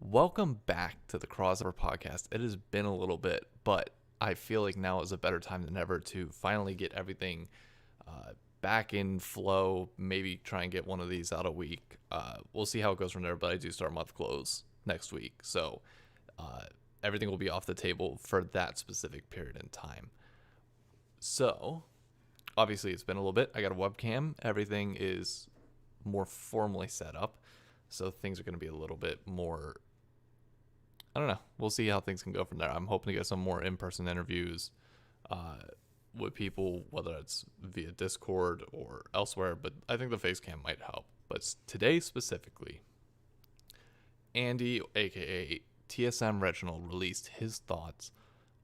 Welcome back to the Crossover Podcast. It has been a little bit, but I feel like now is a better time than ever to finally get everything back in flow. Maybe try and get one of these out a week. We'll see how it goes from there, but I do start month close next week. So everything will be off the table for that specific period in time. So obviously it's been a little bit. I got a webcam. Everything is more formally set up. So things are going to be a little bit more, I don't know. We'll see how things can go from there. I'm hoping to get some more in-person interviews with people, whether it's via Discord or elsewhere, but I think the face cam might help. But today specifically, Andy, aka TSM Reginald, released his thoughts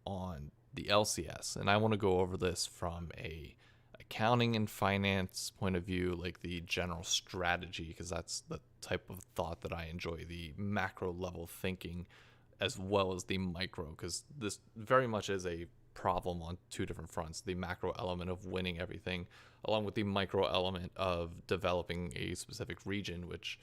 on the LCS, and I want to go over this from a accounting and finance point of view, like the general strategy, because that's the type of thought that I enjoy, the macro level thinking as well as the micro, because this very much is a problem on two different fronts: the macro element of winning everything along with the micro element of developing a specific region, which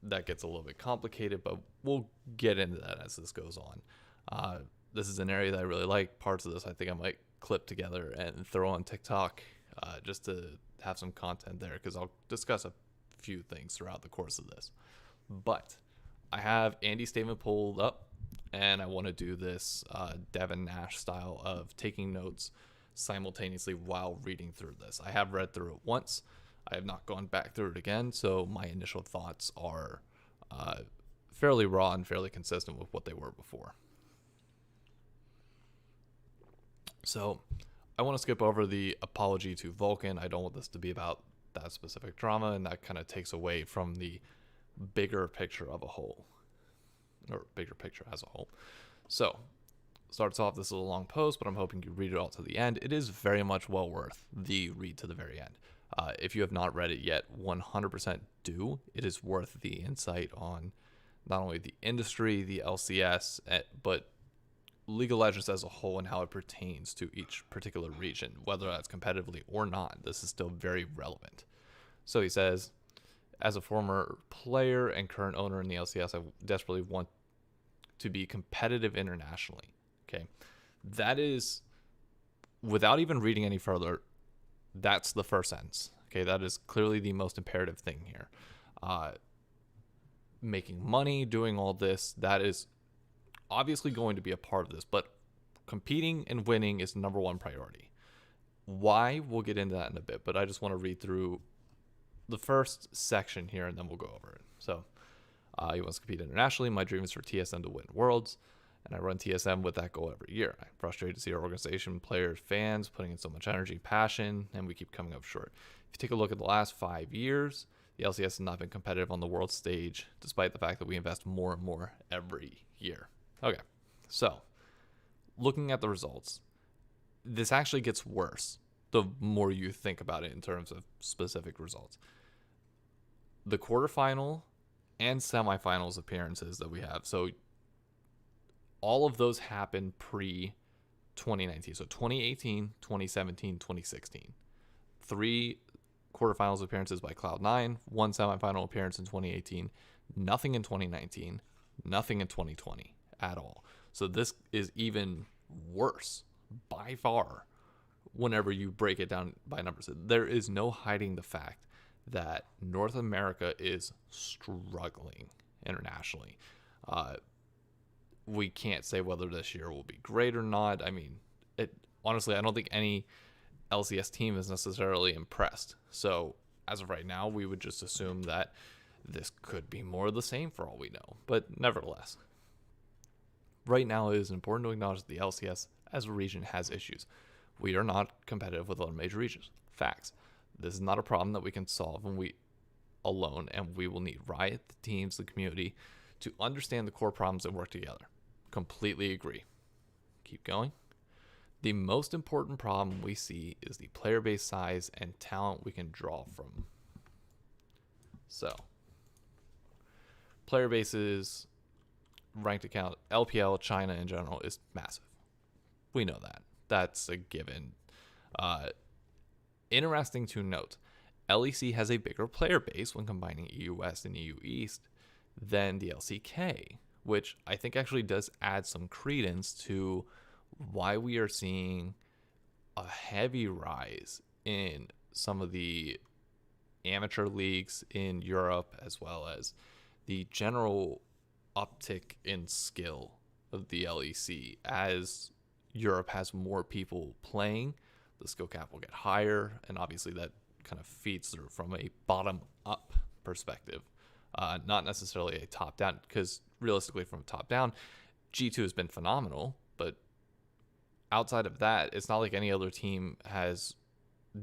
that gets a little bit complicated, but we'll get into that as this goes on. This is an area that I really like. Parts of this I think I might clip together and throw on TikTok just to have some content there, because I'll discuss a few things throughout the course of this. But I have Andy's statement pulled up, and I want to do this Devin Nash style of taking notes simultaneously while reading through this. I have read through it once. I have not gone back through it again, so my initial thoughts are fairly raw and fairly consistent with what they were before. So I want to skip over the apology to Vulcan. I don't want this to be about that specific drama, and that kind of takes away from the bigger picture of a whole, or bigger picture as a whole. So starts off, this is a long post, but I'm hoping you read it all to the end. It is very much well worth the read to the very end. If you have not read it yet, 100% do. It is worth the insight on not only the industry, the LCS, but League of Legends as a whole and how it pertains to each particular region, whether that's competitively or not. This is still very relevant. So he says, as a former player and current owner in the LCS, I desperately want to be competitive internationally. Okay. That is, without even reading any further, that's the first sentence. Okay. That is clearly the most imperative thing here. Making money, doing all this, that is obviously going to be a part of this, but competing and winning is number one priority. Why? We'll get into that in a bit, but I just want to read through the first section here and then we'll go over it. So he wants to compete internationally. My dream is for TSM to win Worlds, and I run TSM with that goal every year. I'm frustrated to see our organization, players, fans putting in so much energy, passion, and we keep coming up short. If you take a look at the last 5 years, the LCS has not been competitive on the world stage, despite the fact that we invest more and more every year. Okay, so looking at the results, this actually gets worse the more you think about it in terms of specific results. The quarterfinal and semifinals appearances that we have, so all of those happened pre-2019. So 2018, 2017, 2016. 3 quarterfinals appearances by Cloud9, 1 semifinal appearance in 2018, nothing in 2019, nothing in 2020 at all. So this is even worse by far whenever you break it down by numbers. There is no hiding the fact that North America is struggling internationally. We can't say whether this year will be great or not. I mean, honestly, I don't think any LCS team is necessarily impressed. So as of right now, we would just assume that this could be more of the same for all we know. But nevertheless, right now it is important to acknowledge that the LCS as a region has issues. We are not competitive with other major regions. Facts. This is not a problem that we can solve alone, and we will need Riot, the teams, the community to understand the core problems and work together. Completely agree. Keep going. The most important problem we see is the player base size and talent we can draw from. So, player bases, ranked account, LPL, China in general is massive. We know that. That's a given. Interesting to note, LEC has a bigger player base when combining EU West and EU East than the LCK, which I think actually does add some credence to why we are seeing a heavy rise in some of the amateur leagues in Europe, as well as the general uptick in skill of the LEC. As Europe has more people playing, the skill cap will get higher, and obviously that kind of feeds through from a bottom up perspective, not necessarily a top down, because realistically from a top down, G2 has been phenomenal, but outside of that, it's not like any other team has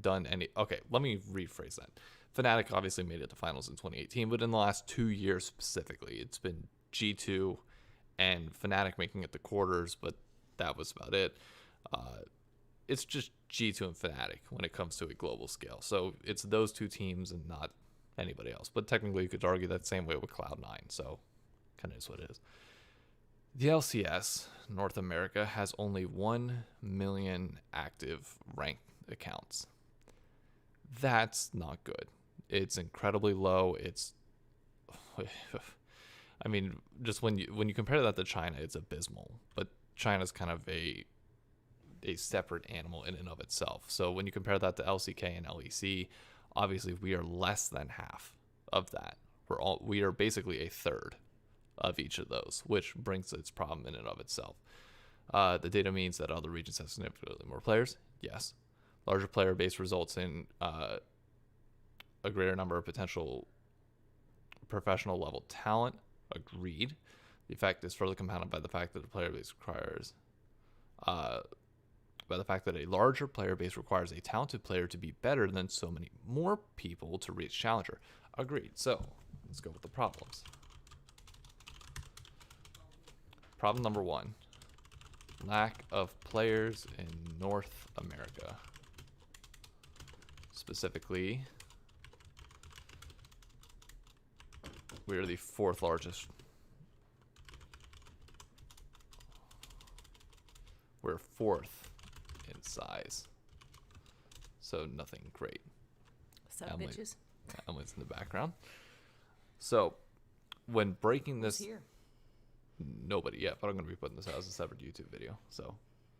done any. Okay, let me rephrase that. Fnatic obviously made it to finals in 2018, but in the last 2 years specifically, it's been G2 and Fnatic making it to quarters, but that was about it. It's just G2 and Fnatic when it comes to a global scale. So it's those two teams and not anybody else. But technically, you could argue that same way with Cloud9. So kind of is what it is. The LCS, North America, has only 1 million active ranked accounts. That's not good. It's incredibly low. It's, I mean, just when you compare that to China, it's abysmal. But China's kind of a separate animal in and of itself. So when you compare that to LCK and LEC, obviously we are less than half of that. We are basically a third of each of those, which brings its problem in and of itself. The data means that other regions have significantly more players. Yes. Larger player base results in a greater number of potential professional level talent. Agreed. The effect is further compounded by the fact that the player base requires by the fact that a larger player base requires a talented player to be better than so many more people to reach Challenger. Agreed. So, let's go with the problems. Problem number 1. Lack of players in North America. Specifically, we are the 4th largest. We're 4th in size. So nothing great. Sup, bitches? Emily's in the background. So when breaking this... Who's here? Nobody yet, but I'm going to be putting this out as a separate YouTube video. So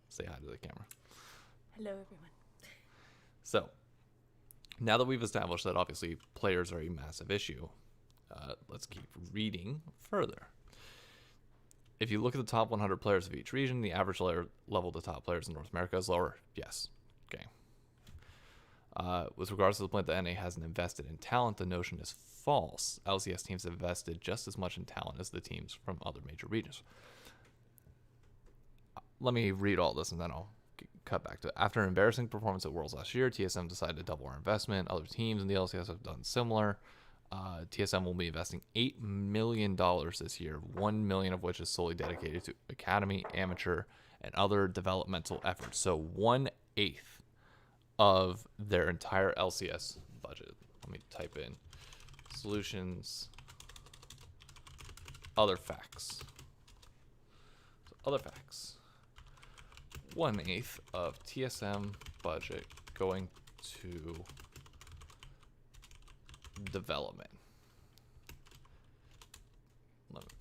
say hi to the camera. Hello, everyone. So now that we've established that obviously players are a massive issue, let's keep reading further. If you look at the top 100 players of each region, the average level of the top players in North America is lower. Yes. Okay. With regards to the point that NA hasn't invested in talent, the notion is false. LCS teams have invested just as much in talent as the teams from other major regions. Let me read all this and then I'll cut back to it. After an embarrassing performance at Worlds last year, TSM decided to double our investment. Other teams in the LCS have done similar. TSM will be investing $8 million this year, $1 million of which is solely dedicated to academy, amateur, and other developmental efforts. So 1/8 of their entire LCS budget. Let me type in solutions, other facts. So other facts. 1/8 of TSM budget going to development.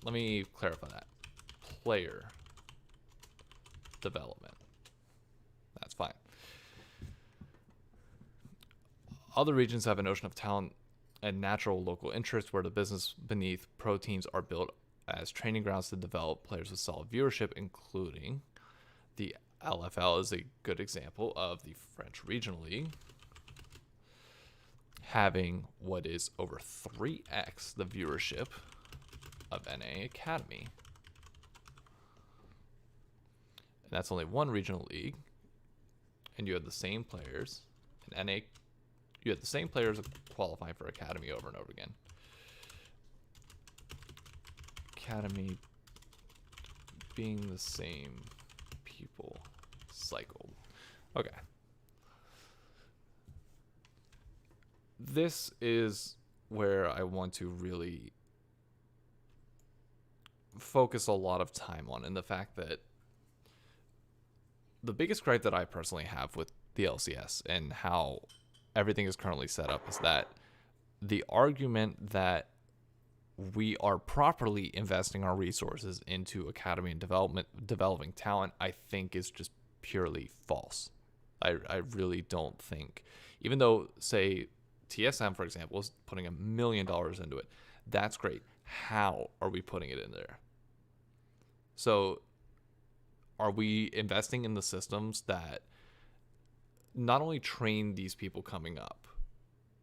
Let me clarify that. Player development. That's fine. Other regions have a notion of talent and natural local interest where the business beneath pro teams are built as training grounds to develop players with solid viewership, including the LFL is a good example of the French Regional League having what is over 3x the viewership of NA Academy. And that's only one regional league. And you have the same players in NA. You have the same players qualifying for Academy over and over again. Academy being the same people cycled. Okay. This is where I want to really focus a lot of time on, and the fact that the biggest gripe that I personally have with the LCS and how everything is currently set up is that the argument that we are properly investing our resources into academy and developing talent, I think is just purely false. I really don't think, even though, say, TSM, for example, is putting $1 million into it. That's great. How are we putting it in there? So are we investing in the systems that not only train these people coming up,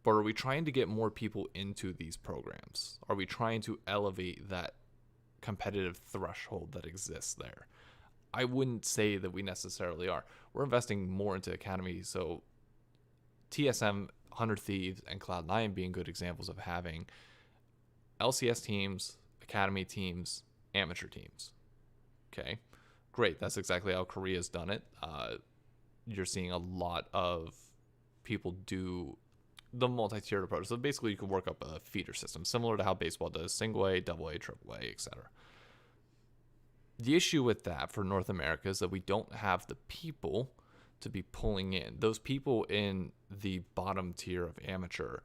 but are we trying to get more people into these programs? Are we trying to elevate that competitive threshold that exists there? I wouldn't say that we necessarily are. We're investing more into academy. So TSM, 100 Thieves, and Cloud9 being good examples of having LCS teams, academy teams, amateur teams. Okay, great. That's exactly how Korea's done it. You're seeing a lot of people do the multi-tiered approach. So basically, you can work up a feeder system similar to how baseball does: single A, double A, triple A, etc. The issue with that for North America is that we don't have the people to be pulling in. Those people in the bottom tier of amateur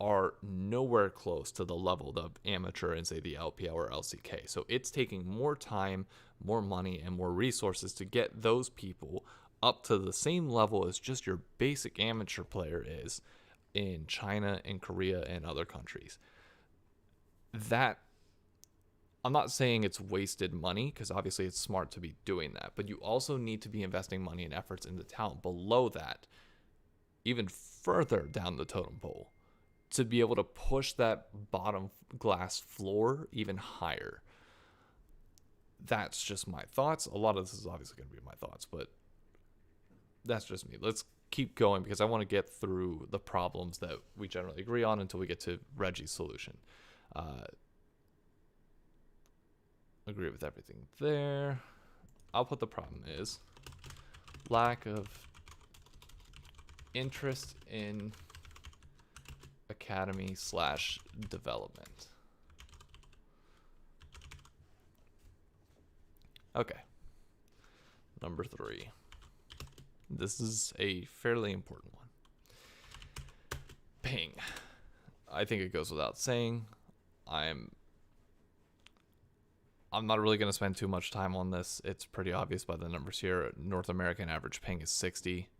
are nowhere close to the level of amateur in, say, the LPL or LCK. So it's taking more time, more money, and more resources to get those people up to the same level as just your basic amateur player is in China and Korea and other countries. That, I'm not saying it's wasted money, because obviously it's smart to be doing that, but you also need to be investing money and efforts into talent below that, even further down the totem pole, to be able to push that bottom glass floor even higher. That's just my thoughts. A lot of this is obviously going to be my thoughts, but that's just me. Let's keep going, because I want to get through the problems that we generally agree on until we get to Reggie's solution. Agree with everything there. I'll put the problem is lack of interest in academy / development. Okay. Number 3. This is a fairly important one. Ping. I think it goes without saying. I'm not really going to spend too much time on this. It's pretty obvious by the numbers here. North American average ping is 60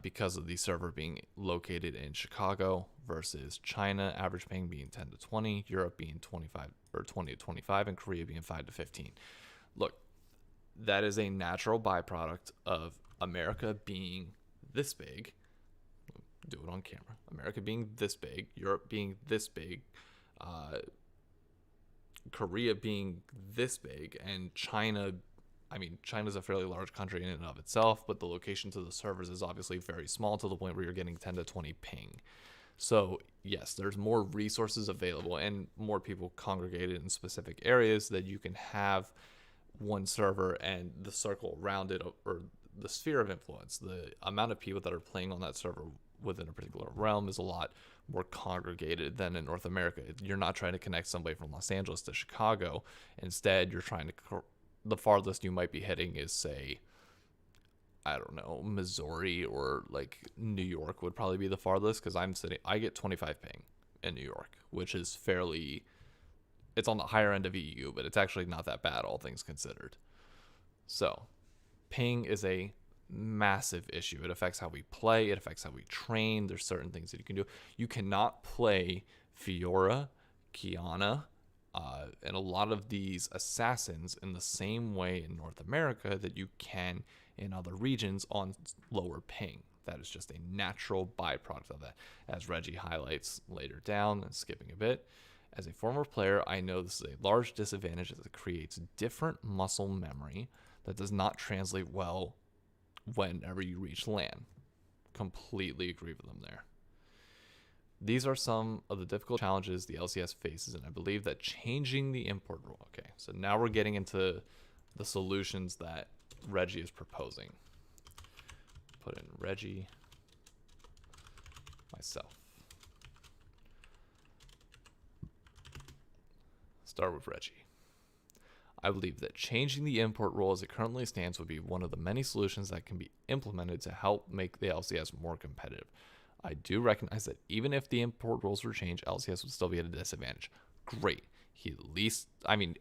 because of the server being located in Chicago versus China average ping being 10 to 20, Europe being 25 or 20 to 25, and Korea being 5 to 15. Look, that is a natural byproduct of America being this big. Do it on camera. America being this big, Europe being this big, Korea being this big, and China, I mean, China's a fairly large country in and of itself, but the location to the servers is obviously very small to the point where you're getting 10 to 20 ping. So yes, there's more resources available and more people congregated in specific areas that you can have one server, and the circle around it, or the sphere of influence, the amount of people that are playing on that server within a particular realm, is a lot more congregated than in North America. You're not trying to connect somebody from Los Angeles to Chicago. Instead, you're trying to, the farthest you might be hitting is, say, I don't know, Missouri, or like New York would probably be the farthest, because I get 25 ping in New York, which is fairly, it's on the higher end of EU, but it's actually not that bad, all things considered. So ping is a massive issue. It affects how we play. It affects how we train. There's certain things that you can do. You cannot play Fiora, Kiana, and a lot of these assassins in the same way in North America that you can in other regions on lower ping. That is just a natural byproduct of that. As Reggie highlights later down, and skipping a bit, as a former player, I know this is a large disadvantage, as it creates different muscle memory that does not translate well whenever you reach LAN. Completely agree with them there. These are some of the difficult challenges the LCS faces, and I believe that changing the import rule. Okay, so now we're getting into the solutions that Reggie is proposing. Put in Reggie, myself. Start with Reggie. I believe that changing the import rule as it currently stands would be one of the many solutions that can be implemented to help make the LCS more competitive. I do recognize that even if the import rules were changed, LCS would still be at a disadvantage. great. He at least, I mean,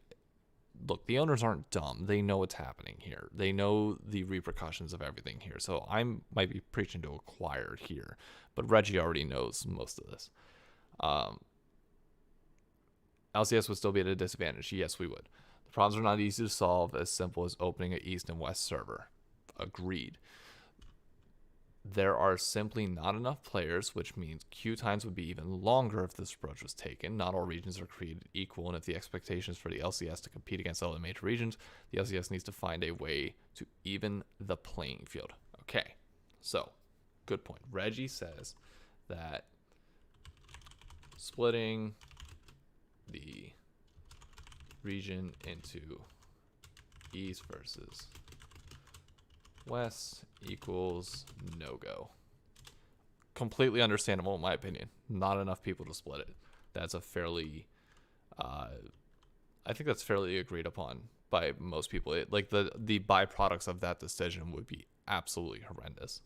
look, the owners aren't dumb. They know what's happening here. They know the repercussions of everything here. So I might be preaching to a choir here, but Reggie already knows most of this. LCS would still be at a disadvantage. Yes, we would. The problems are not easy to solve, as simple as opening an East and West server. Agreed. There are simply not enough players, which means queue times would be even longer if this approach was taken. Not all regions are created equal, and if the expectations for the LCS to compete against other major regions, the LCS needs to find a way to even the playing field. Okay, so good point. Reggie says that splitting the region into East versus West equals no-go. Completely understandable in my opinion. Not enough people to split it. That's a fairly, I think that's fairly agreed upon by most people. Like the byproducts of that decision would be absolutely horrendous.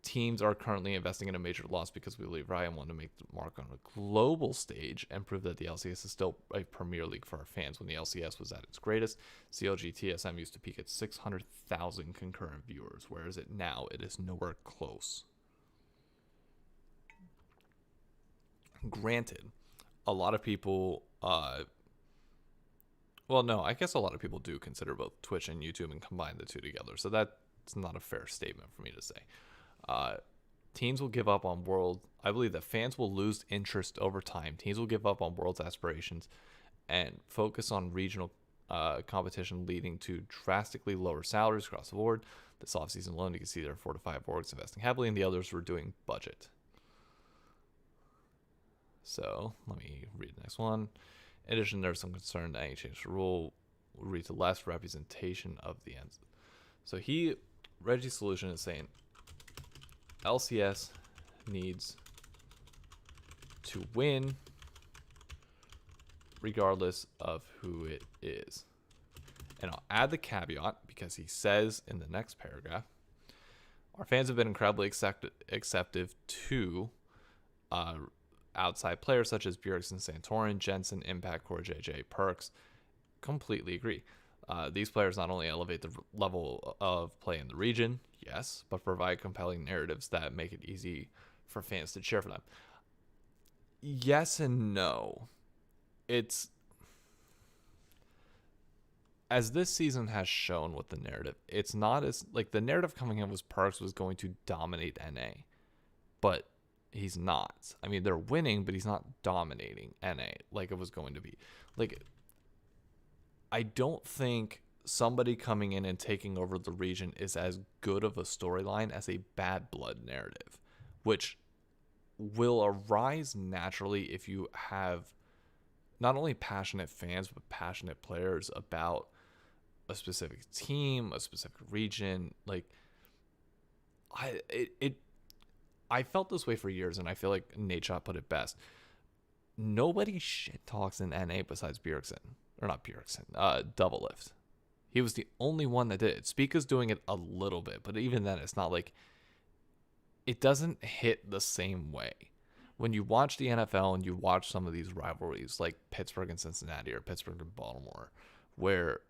Teams are currently investing in a major loss because we believe Ryan wanted to make the mark on a global stage and prove that the LCS is still a premier league for our fans. When the LCS was at its greatest, CLG TSM used to peak at 600,000 concurrent viewers, whereas now it is nowhere close. Granted, a lot of people, well, no, I guess a lot of people do consider both Twitch and YouTube and combine the two together, so that's not a fair statement for me to say. Teams will give up on I believe that fans will lose interest over time. Teams will give up on world's aspirations and focus on regional competition, leading to drastically lower salaries across the board. This offseason alone, you can see there are 4 to 5 orgs investing heavily, and the others were doing budget. So let me read the next one. In addition, there's some concern that any change to rule will lead to less representation of the ends. So Reggie's solution is saying LCS needs to win regardless of who it is. And I'll add the caveat because he says in the next paragraph, our fans have been incredibly acceptive to outside players such as Bjergsen, Santorin, Jensen, Impact, Core JJ, Perks. Completely agree. These players not only elevate the level of play in the region, yes, but provide compelling narratives that make it easy for fans to cheer for them. Yes and no. It's, as this season has shown with the narrative, it's not as, like, the narrative coming in was Perks was going to dominate NA, but he's not. I mean, they're winning, but he's not dominating NA like it was going to be. Like, I don't think somebody coming in and taking over the region is as good of a storyline as a bad blood narrative, which will arise naturally if you have not only passionate fans, but passionate players about a specific team, a specific region. Like, I felt this way for years, and I feel like Nadeshot put it best. Nobody shit talks in NA besides Bjergsen. Or not Bjergsen, Double Lift. He was the only one that did it. Spica's doing it a little bit, but even then, it's not like, it doesn't hit the same way. When you watch the NFL and you watch some of these rivalries, like Pittsburgh and Cincinnati or Pittsburgh and Baltimore, where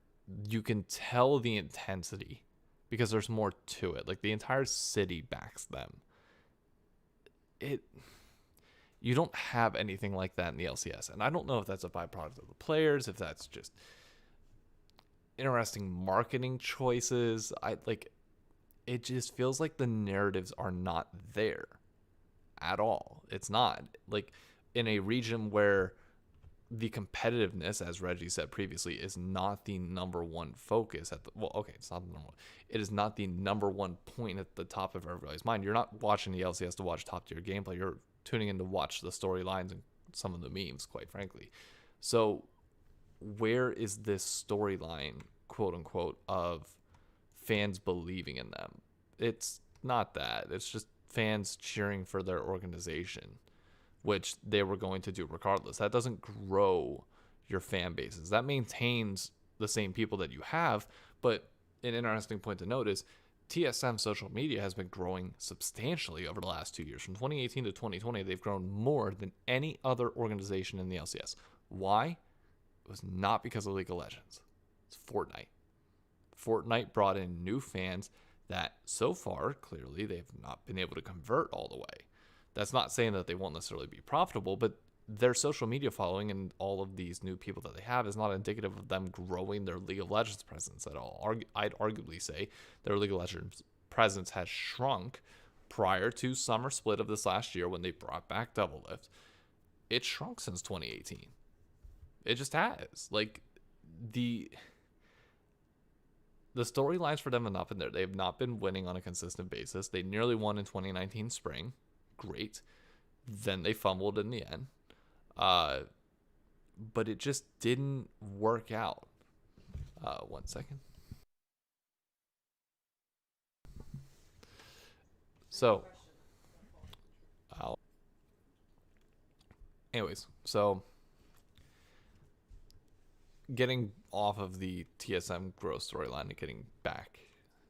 you can tell the intensity because there's more to it. Like, the entire city backs them. You don't have anything like that in the LCS. And I don't know if that's a byproduct of the players, if that's just interesting marketing choices. It just feels like the narratives are not there at all. It's not. Like, in a region where the competitiveness, as Reggie said previously, is not the number one focus it's not the number one. It is not the number one point at the top of everybody's mind. You're not watching the LCS to watch top tier gameplay. You're tuning in to watch the storylines and some of the memes, quite frankly. So where is this storyline, quote unquote, of fans believing in them? It's not that. It's just fans cheering for their organization, which they were going to do regardless. That doesn't grow your fan bases. That maintains the same people that you have, but an interesting point to note is TSM social media has been growing substantially over the last 2 years. From 2018 to 2020, they've grown more than any other organization in the LCS. Why? It was not because of League of Legends. It's Fortnite. Fortnite brought in new fans that so far, clearly, they've not been able to convert all the way. That's not saying that they won't necessarily be profitable, but their social media following and all of these new people that they have is not indicative of them growing their League of Legends presence at all. I'd arguably say their League of Legends presence has shrunk prior to summer split of this last year when they brought back Doublelift. It shrunk since 2018. It just has. Like, the storylines for them have not been there. They have not been winning on a consistent basis. They nearly won in 2019 spring. Great. Then they fumbled in the end. But it just didn't work out. 1 second. So, anyways, so getting off of the TSM growth storyline and getting back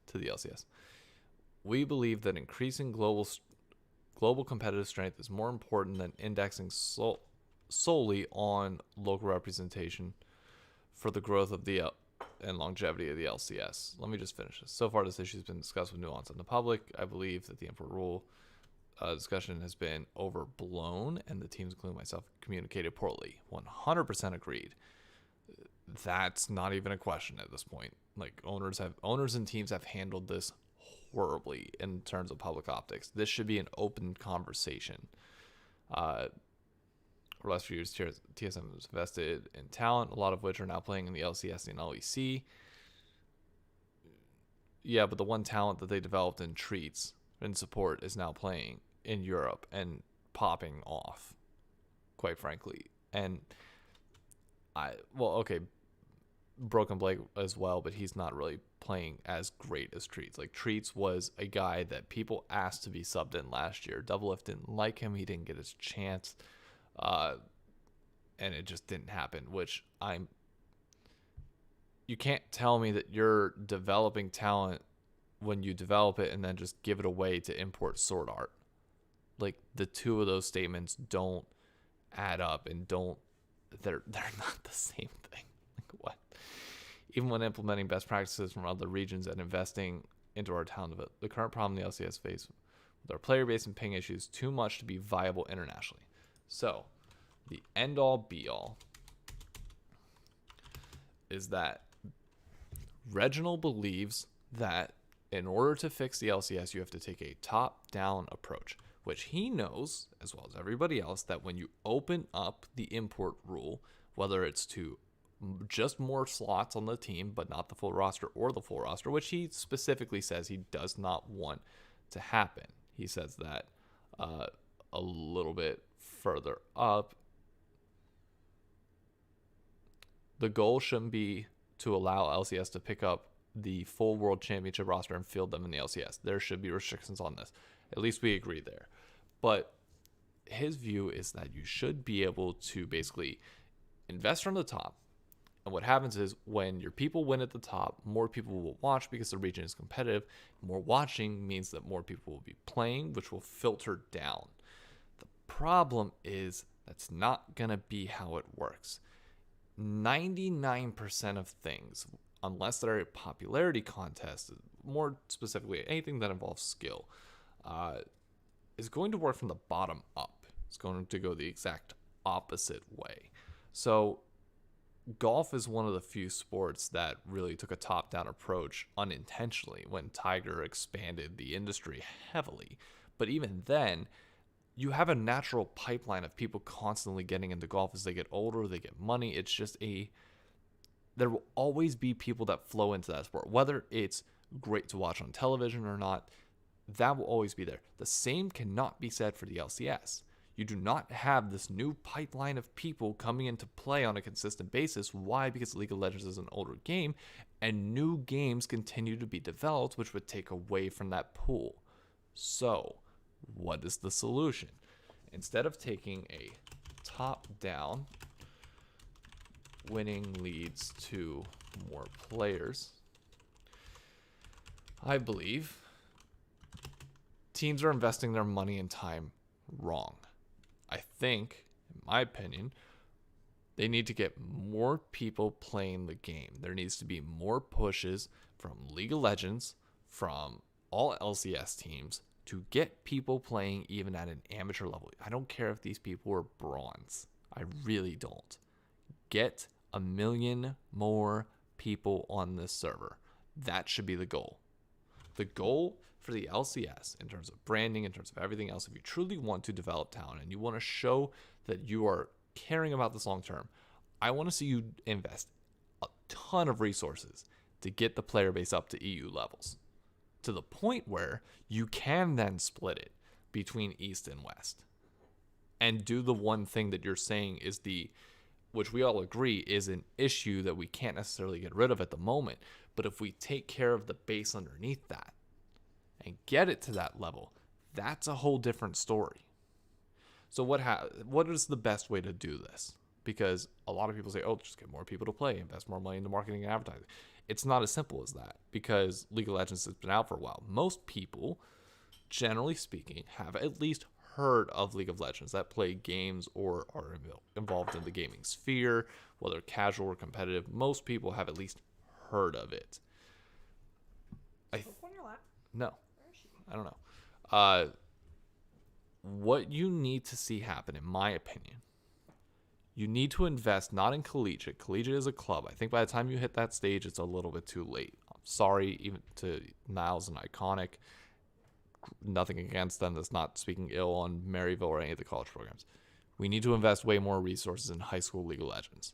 to the LCS, we believe that increasing global competitive strength is more important than indexing solely on local representation for the growth of the and longevity of the LCS. Let me just finish this. So far, this issue has been discussed with nuance in the public. I believe that the import rule discussion has been overblown, and the teams, including myself, communicated poorly. 100% agreed. That's not even a question at this point. Like, owners and teams have handled this horribly in terms of public optics. This should be an open conversation. For the last few years, TSM has invested in talent, a lot of which are now playing in the LCS and LEC. Yeah, but the one talent that they developed in treats and support is now playing in Europe and popping off, quite frankly. And Broken Blake as well, but he's not really playing as great as Treats. Like, Treats was a guy that people asked to be subbed in last year. Doublelift didn't like him. He didn't get his chance. And it just didn't happen, you can't tell me that you're developing talent when you develop it and then just give it away to import Sword Art. Like, the two of those statements don't add up and they're not the same thing. Like, what? Even when implementing best practices from other regions and investing into our talent, the current problem the LCS face with our player base and ping issues too much to be viable internationally. So, the end-all be-all is that Reginald believes that in order to fix the LCS, you have to take a top-down approach, which he knows, as well as everybody else, that when you open up the import rule, whether it's to just more slots on the team, but not the full roster or the full roster, which he specifically says he does not want to happen. He says that a little bit further up. The goal shouldn't be to allow LCS to pick up the full World Championship roster and field them in the LCS. There should be restrictions on this. At least we agree there. But his view is that you should be able to basically invest from the top. And what happens is when your people win at the top, more people will watch because the region is competitive. More watching means that more people will be playing, which will filter down. The problem is that's not going to be how it works. 99% of things, unless they're a popularity contest, more specifically anything that involves skill, is going to work from the bottom up. It's going to go the exact opposite way. So golf is one of the few sports that really took a top-down approach unintentionally when Tiger expanded the industry heavily. But even then, you have a natural pipeline of people constantly getting into golf as they get older, they get money. It's just there will always be people that flow into that sport, whether it's great to watch on television or not. That will always be there. The same cannot be said for the LCS. You do not have this new pipeline of people coming into play on a consistent basis. Why? Because League of Legends is an older game and new games continue to be developed, which would take away from that pool. So, what is the solution? Instead of taking a top-down, winning leads to more players, I believe teams are investing their money and time wrong. I think, in my opinion, they need to get more people playing the game. There needs to be more pushes from League of Legends, from all LCS teams, to get people playing even at an amateur level. I don't care if these people are bronze. I really don't. Get 1 million more people on this server. That should be the goal. The goal for the LCS, in terms of branding, in terms of everything else, if you truly want to develop talent and you want to show that you are caring about this long term, I want to see you invest a ton of resources to get the player base up to EU levels, to the point where you can then split it between East and West and do the one thing that you're saying is which we all agree is an issue that we can't necessarily get rid of at the moment. But if we take care of the base underneath that and get it to that level, that's a whole different story. So what is the best way to do this? Because a lot of people say, oh, just get more people to play, invest more money into marketing and advertising. It's not as simple as that, because League of Legends has been out for a while. Most people, generally speaking, have at least heard of League of Legends, that play games or are involved in the gaming sphere, whether casual or competitive. Most people have at least heard of it. No, I don't know. What you need to see happen, in my opinion, you need to invest not in collegiate. Collegiate is a club. I think by the time you hit that stage, it's a little bit too late. I'm sorry, even to Niles and Iconic. Nothing against them. That's not speaking ill on Maryville or any of the college programs. We need to invest way more resources in high school League of Legends.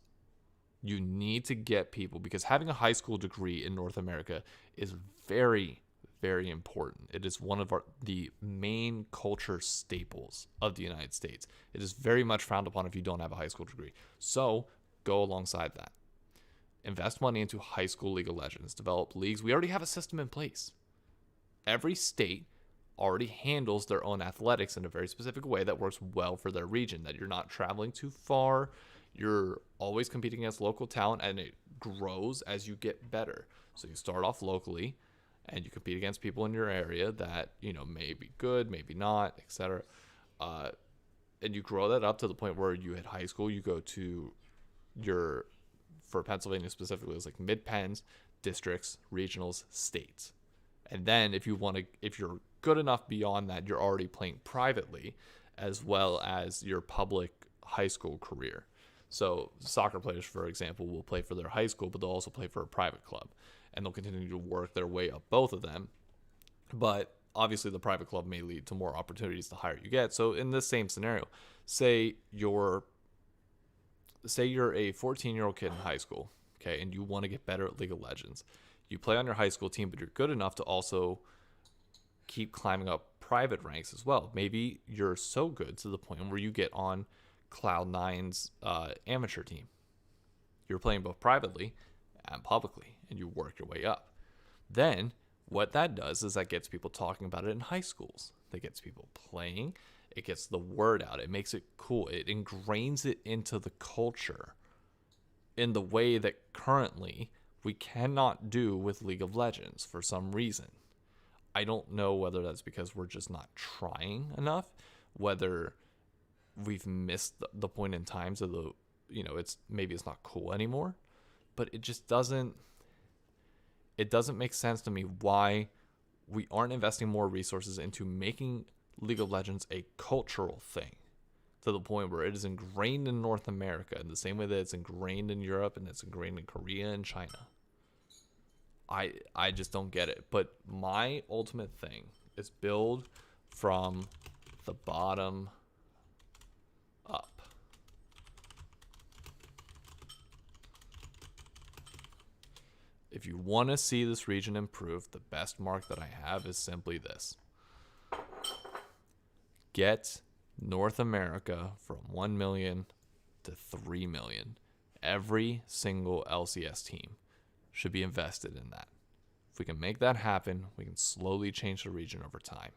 You need to get people, because having a high school degree in North America is very, very important. It is one of the main culture staples of the United States. It is very much frowned upon if you don't have a high school degree. So go alongside that. Invest money into high school League of Legends. Develop leagues. We already have a system in place. Every state already handles their own athletics in a very specific way that works well for their region, that you're not traveling too far. You're always competing against local talent, and it grows as you get better. So you start off locally, and you compete against people in your area that, may be good, maybe not, etc. And you grow that up to the point where you hit high school, you go to for Pennsylvania specifically, it's like mid-pens, districts, regionals, states. And then if you're good enough beyond that, you're already playing privately as well as your public high school career. So soccer players, for example, will play for their high school, but they'll also play for a private club. And they'll continue to work their way up both of them. But obviously the private club may lead to more opportunities the higher you get. So in this same scenario, say you're a 14-year-old kid in high school, okay, and you want to get better at League of Legends. You play on your high school team, but you're good enough to also keep climbing up private ranks as well. Maybe you're so good to the point where you get on Cloud9's amateur team. You're playing both privately and publicly, and you work your way up. Then what that does is that gets people talking about it in high schools. That gets people playing. It gets the word out. It makes it cool. It ingrains it into the culture in the way that currently we cannot do with League of Legends for some reason. I don't know whether that's because we're just not trying enough, whether we've missed the point in time so it's not cool anymore, but it just doesn't make sense to me why we aren't investing more resources into making League of Legends a cultural thing to the point where it is ingrained in North America in the same way that it's ingrained in Europe and it's ingrained in Korea and China. I just don't get it. But my ultimate thing is build from the bottom up. If you want to see this region improve, the best mark that I have is simply this. Get North America from 1 million to 3 million. Every single LCS team should be invested in that. If we can make that happen, we can slowly change the region over time.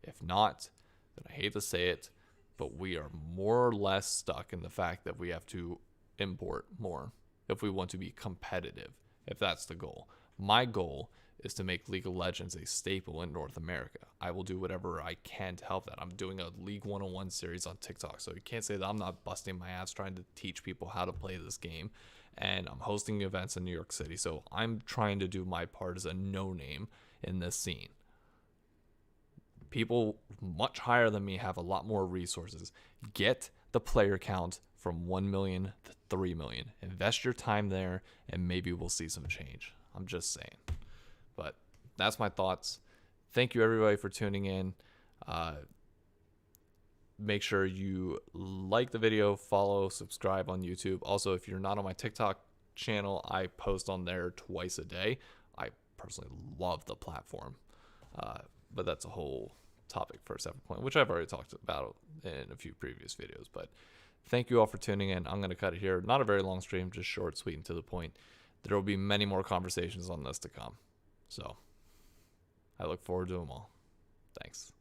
If not, then I hate to say it, but we are more or less stuck in the fact that we have to import more if we want to be competitive, if that's the goal. My goal is to make League of Legends a staple in North America. I will do whatever I can to help that. I'm doing a League 101 series on TikTok, so you can't say that I'm not busting my ass trying to teach people how to play this game. And I'm hosting events in New York City, so I'm trying to do my part as a no-name in this scene. People much higher than me have a lot more resources. Get the player count from 1 million to 3 million. Invest your time there, and maybe we'll see some change. I'm just saying. But that's my thoughts. Thank you, everybody, for tuning in. Make sure you like the video, follow, subscribe on YouTube. Also, if you're not on my TikTok channel, I post on there twice a day. I personally love the platform. But that's a whole topic for a separate point, which I've already talked about in a few previous videos. But thank you all for tuning in. I'm going to cut it here. Not a very long stream, just short, sweet, and to the point. There will be many more conversations on this to come. So I look forward to them all. Thanks.